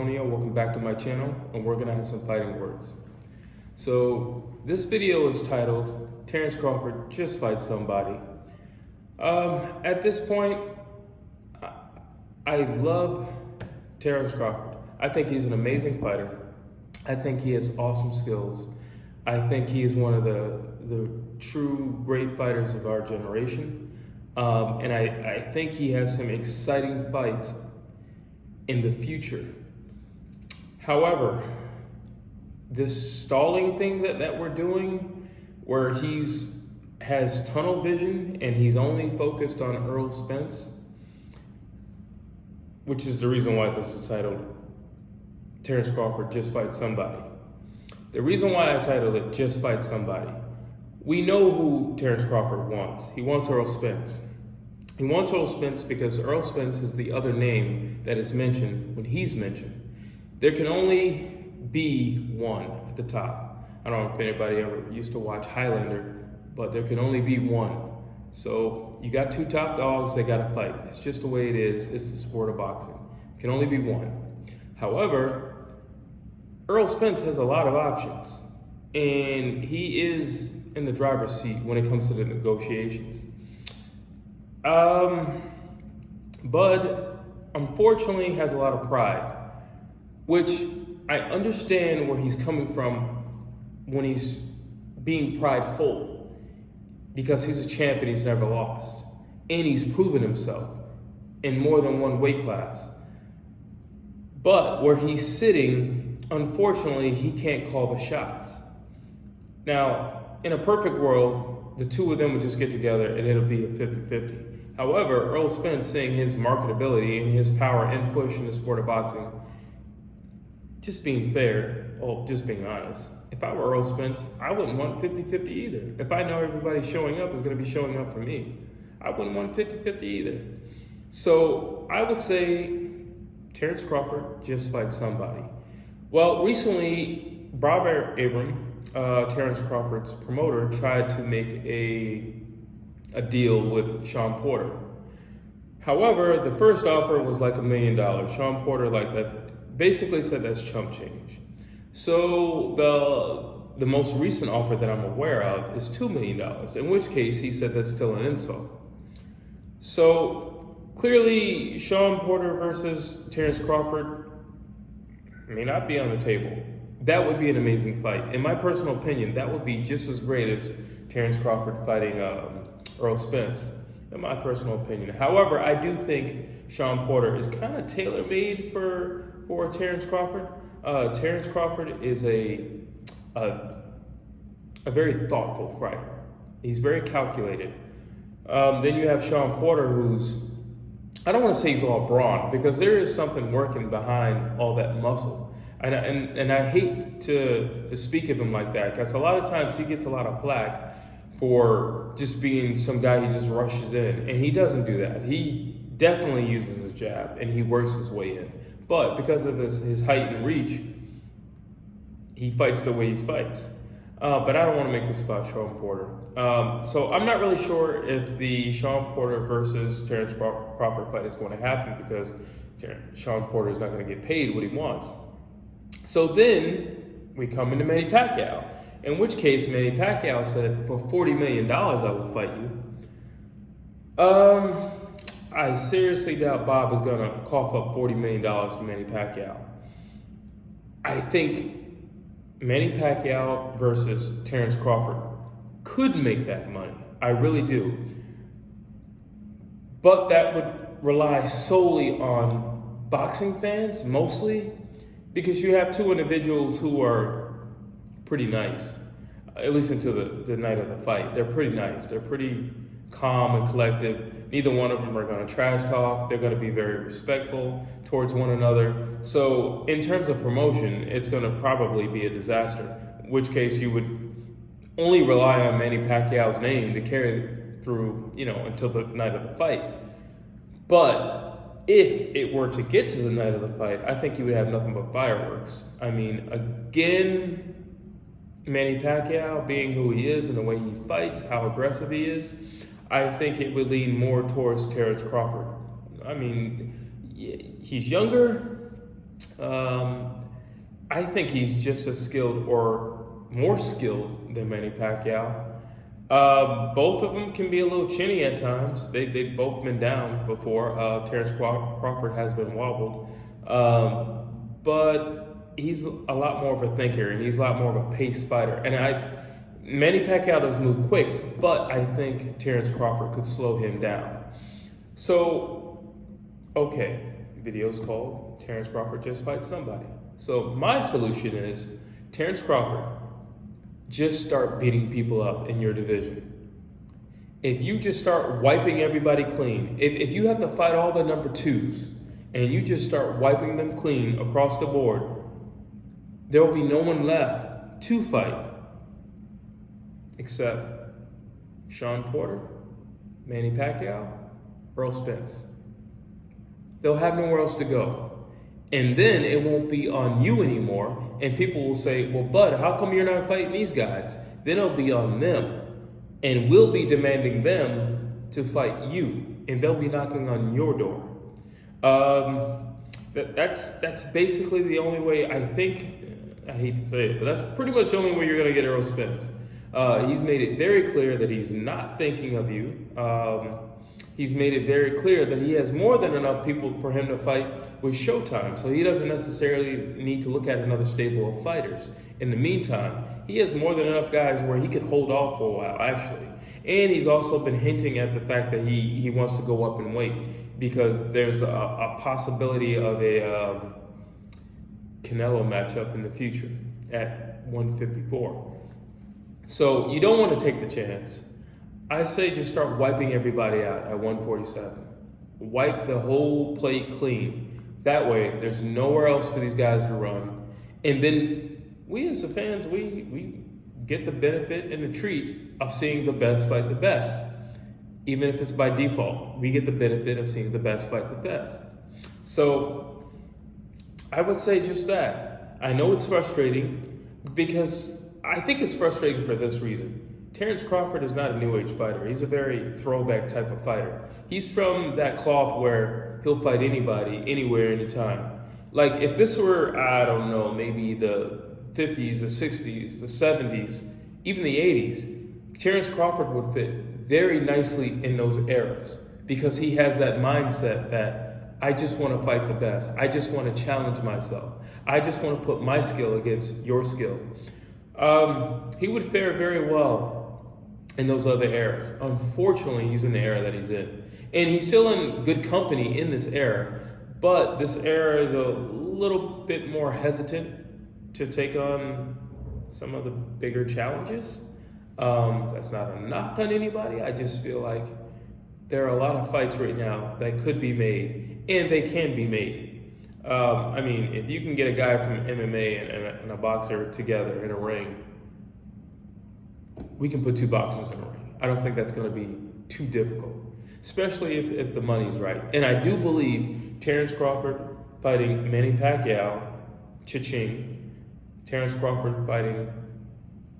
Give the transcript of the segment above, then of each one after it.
Welcome back to my channel, and we're gonna have some fighting words. So this video is titled Terence Crawford Just Fight Somebody. At this point, I love Terence Crawford. I think he's an amazing fighter. I think he has awesome skills. I think he is one of the true great fighters of our generation. And I think he has some exciting fights in the future. However, this stalling thing that we're doing, where has tunnel vision and he's only focused on Earl Spence, which is the reason why this is titled Terence Crawford Just Fight Somebody. The reason why I titled it Just Fight Somebody, we know who Terence Crawford wants. He wants Earl Spence. He wants Earl Spence because Earl Spence is the other name that is mentioned when he's mentioned. There can only be one at the top. I don't know if anybody ever used to watch Highlander, but there can only be one. So you got two top dogs, they gotta fight. It's just the way it is. It's the sport of boxing. It can only be one. However, Earl Spence has a lot of options, and he is in the driver's seat when it comes to the negotiations. Bud, unfortunately, has a lot of pride, which I understand where he's coming from when he's being prideful, because he's a champ and he's never lost. And he's proven himself in more than one weight class. But where he's sitting, unfortunately, he can't call the shots. Now, in a perfect world, the two of them would just get together and it'll be a 50-50. However, Earl Spence, seeing his marketability and his power and push in the sport of boxing, just being fair, or just being honest, if I were Earl Spence, I wouldn't want 50-50 either. If I know everybody showing up is going to be showing up for me, I wouldn't want 50-50 either. So I would say Terence Crawford just fight somebody. Well, recently, Bob Arum, Terence Crawford's promoter, tried to make a deal with Sean Porter. However, the first offer was like $1 million. Sean Porter basically said that's chump change. So the most recent offer that I'm aware of is $2 million, in which case he said that's still an insult. So clearly Sean Porter versus Terence Crawford may not be on the table. That would be an amazing fight. In my personal opinion, that would be just as great as Terence Crawford fighting Earl Spence, in my personal opinion. However, I do think Sean Porter is kind of tailor-made for Terence Crawford. Terence Crawford is a very thoughtful fighter. He's very calculated. Then you have Sean Porter, who's, I don't want to say he's all brawn, because there is something working behind all that muscle. And I hate to speak of him like that, because a lot of times he gets a lot of flack for just being some guy who just rushes in, and he doesn't do that. He definitely uses his jab, and he works his way in. But because of his height and reach, he fights the way he fights. But I don't want to make this about Sean Porter. So I'm not really sure if the Sean Porter versus Terence Crawford fight is going to happen, because Sean Porter is not going to get paid what he wants. So then we come into Manny Pacquiao, in which case Manny Pacquiao said, for $40 million, I will fight you. I seriously doubt Bob is going to cough up $40 million for Manny Pacquiao. I think Manny Pacquiao versus Terence Crawford could make that money. I really do. But that would rely solely on boxing fans, mostly, because you have two individuals who are pretty nice, at least until the night of the fight. They're pretty nice. They're pretty calm and collective. Neither one of them are going to trash talk. They're going to be very respectful towards one another. So in terms of promotion, it's going to probably be a disaster, in which case you would only rely on Manny Pacquiao's name to carry through, until the night of the fight. But if it were to get to the night of the fight, I think you would have nothing but fireworks. I mean, again, Manny Pacquiao, being who he is and the way he fights, how aggressive he is, I think it would lean more towards Terence Crawford. I mean, he's younger. I think he's just as skilled or more skilled than Manny Pacquiao. Both of them can be a little chinny at times. They've both been down before. Terence Crawford has been wobbled. But he's a lot more of a thinker, and he's a lot more of a pace fighter. And Manny Pacquiao does move quick, but I think Terence Crawford could slow him down. So, okay, video's called Terence Crawford Just Fight Somebody. So my solution is, Terence Crawford, just start beating people up in your division. If you just start wiping everybody clean, if you have to fight all the number twos, and you just start wiping them clean across the board, there will be no one left to fight except Sean Porter, Manny Pacquiao, Earl Spence. They'll have nowhere else to go. And then it won't be on you anymore, and people will say, well, Bud, how come you're not fighting these guys? Then it'll be on them, and we'll be demanding them to fight you, and they'll be knocking on your door. That's basically the only way. I hate to say it, but that's pretty much the only way you're going to get Earl Spence. He's made it very clear that he's not thinking of you. He's made it very clear that he has more than enough people for him to fight with Showtime. So he doesn't necessarily need to look at another stable of fighters. In the meantime, he has more than enough guys where he could hold off for a while, actually. And he's also been hinting at the fact that he wants to go up in weight, because there's a possibility of a Canelo matchup in the future at 154. So you don't want to take the chance. I say just start wiping everybody out at 147. Wipe the whole plate clean. That way, there's nowhere else for these guys to run. And then we as the fans, we get the benefit and the treat of seeing the best fight the best. Even if it's by default, we get the benefit of seeing the best fight the best. So I would say just that. I know it's frustrating, because I think it's frustrating for this reason. Terence Crawford is not a new age fighter. He's a very throwback type of fighter. He's from that cloth where he'll fight anybody, anywhere, anytime. Like if this were, I don't know, maybe the 50s, the 60s, the 70s, even the 80s, Terence Crawford would fit very nicely in those eras, because he has that mindset that I just want to fight the best. I just want to challenge myself. I just want to put my skill against your skill. He would fare very well in those other eras. Unfortunately, he's in the era that he's in. And he's still in good company in this era, but this era is a little bit more hesitant to take on some of the bigger challenges. That's not a knock on anybody. I just feel like there are a lot of fights right now that could be made, and they can be made. I mean, if you can get a guy from MMA and a boxer together in a ring, we can put two boxers in a ring. I don't think that's going to be too difficult, especially if the money's right. And I do believe Terence Crawford fighting Manny Pacquiao, cha-ching. Terence Crawford fighting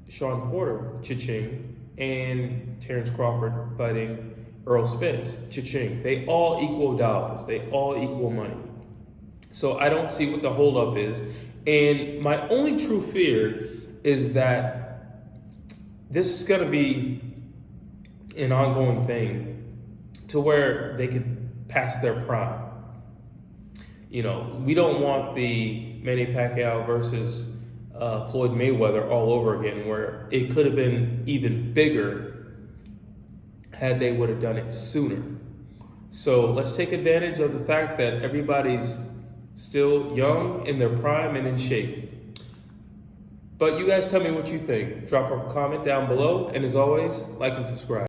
Sean Porter, cha-ching. And Terence Crawford fighting Earl Spence, cha-ching. They all equal dollars. They all equal money. So I don't see what the holdup is. And my only true fear is that this is going to be an ongoing thing to where they could pass their prime. You know, we don't want the Manny Pacquiao versus Floyd Mayweather all over again, where it could have been even bigger had they would have done it sooner. So let's take advantage of the fact that everybody's still young, in their prime, and in shape. But you guys tell me what you think. Drop a comment down below, and as always, like and subscribe.